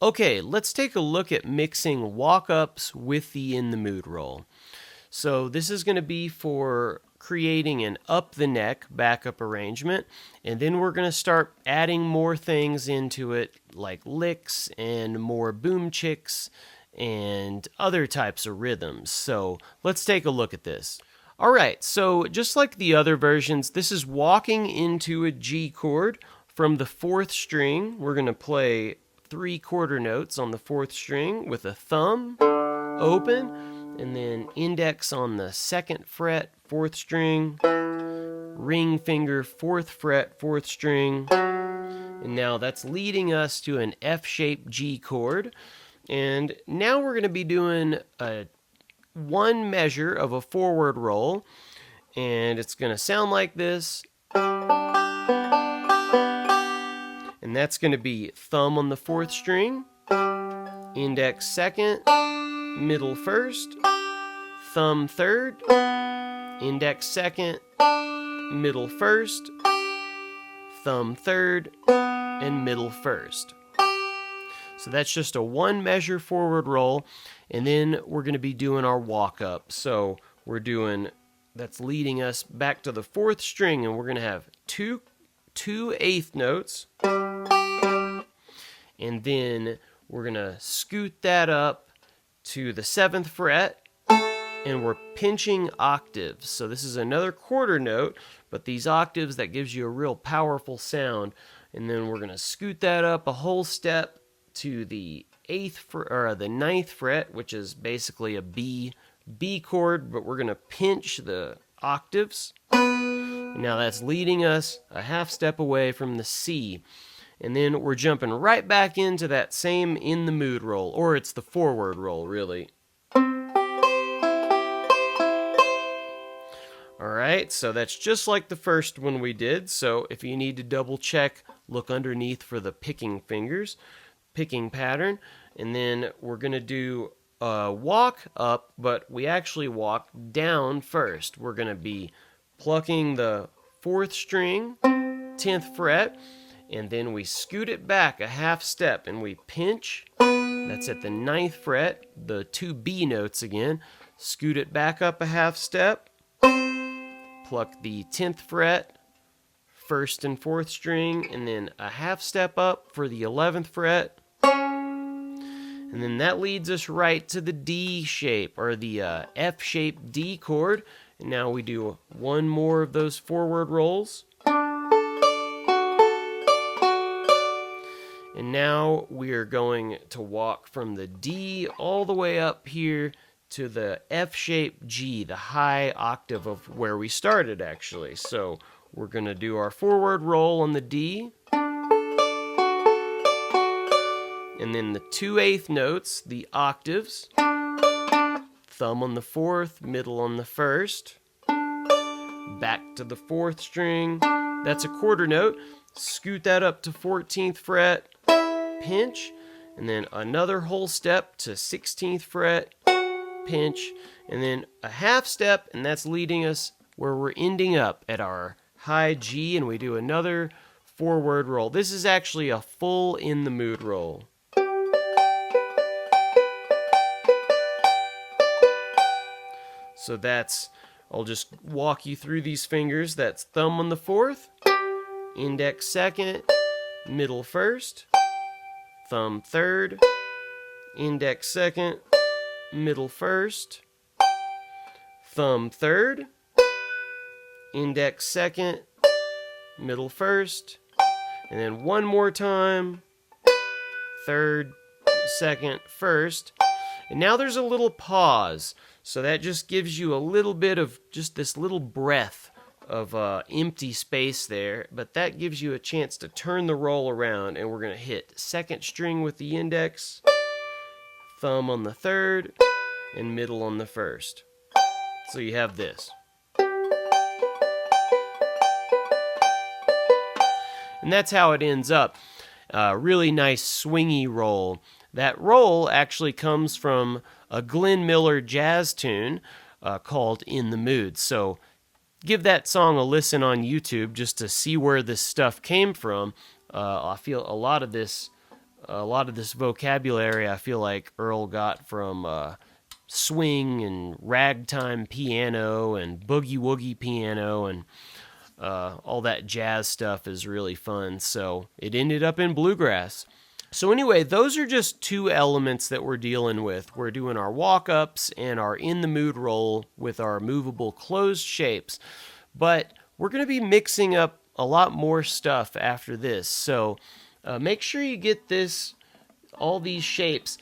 Okay, let's take a look at mixing walk-ups with the In the Mood roll. So this is going to be for creating an up the neck backup arrangement, and then we're going to start adding more things into it like licks and more boom chicks and other types of rhythms. So let's take a look at this. All right, so just like the other versions, this is walking into a G chord from the 4th string. We're going to play 3 quarter notes on the 4th string with a thumb open, and then index on the 2nd fret, 4th string, ring finger, 4th fret, 4th string, and now that's leading us to an F-shaped G chord. And now we're going to be doing one measure of a forward roll, and it's going to sound like this. And that's going to be thumb on the 4th string, index 2nd, middle 1st, thumb 3rd, index 2nd, middle 1st, thumb 3rd, and middle 1st. So that's just a one measure forward roll, and then we're going to be doing our walk up. So we're doing, that's leading us back to the 4th string, and we're going to have two 8th notes, and then we're going to scoot that up to the 7th fret, and we're pinching octaves. So this is another quarter note, but these octaves, that gives you a real powerful sound. And then we're going to scoot that up a whole step to the 9th fret, which is basically a B chord, but we're going to pinch the octaves. Now that's leading us a half step away from the C. And then we're jumping right back into that same In the Mood roll, or it's the forward roll, really. Alright, so that's just like the first one we did. So if you need to double check, look underneath for the picking pattern. And then we're going to do a walk up, but we actually walk down first. We're going to be plucking the 4th string, 10th fret, and then we scoot it back a half step and we pinch. That's at the 9th fret, the 2 B notes again. Scoot it back up a half step, pluck the 10th fret, 1st and 4th string, and then a half step up for the 11th fret. And then that leads us right to the D shape, or the F-shaped D chord. And now we do one more of those forward rolls. And now we are going to walk from the D all the way up here to the F-shaped G, the high octave of where we started, actually. So we're going to do our forward roll on the D. And then the 2 8th notes, the octaves. Thumb on the 4th, middle on the 1st. Back to the 4th string. That's a quarter note. Scoot that up to 14th fret. Pinch. And then another whole step to 16th fret. Pinch. And then a half step, and that's leading us where we're ending up at our high G, and we do another forward roll. This is actually a full In the Mood roll. So that's, I'll just walk you through these fingers. That's thumb on the 4th, index 2nd, middle 1st, thumb 3rd, index 2nd, middle 1st, thumb 3rd, index 2nd, middle 1st, and then one more time, 3rd, 2nd, 1st. And now there's a little pause. So that just gives you a little bit of just this little breath of empty space there, but that gives you a chance to turn the roll around, and we're going to hit second string with the index, thumb on the third, and middle on the first. So you have this. And that's how it ends up. Really nice swingy roll. That roll actually comes from a Glenn Miller jazz tune called In the Mood. So give that song a listen on YouTube just to see where this stuff came from. I feel a lot of this vocabulary I feel like Earl got from swing and ragtime piano and boogie woogie piano, and all that jazz stuff is really fun. So it ended up in bluegrass. So anyway, those are just two elements that we're dealing with. We're doing our walk-ups and our in the mood roll with our movable closed shapes. But we're going to be mixing up a lot more stuff after this. So make sure you get all these shapes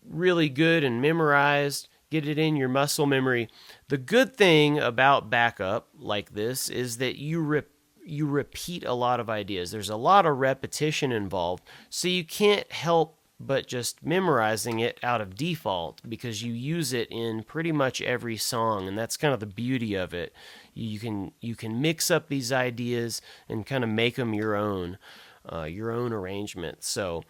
really good and memorized. Get it in your muscle memory. The good thing about backup like this is that you repeat a lot of ideas. There's a lot of repetition involved, so you can't help but just memorizing it out of default because you use it in pretty much every song, and that's kind of the beauty of it. You can mix up these ideas and kind of make them your own arrangement. So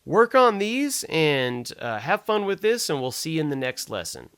work on these and have fun with this, and we'll see you in the next lesson.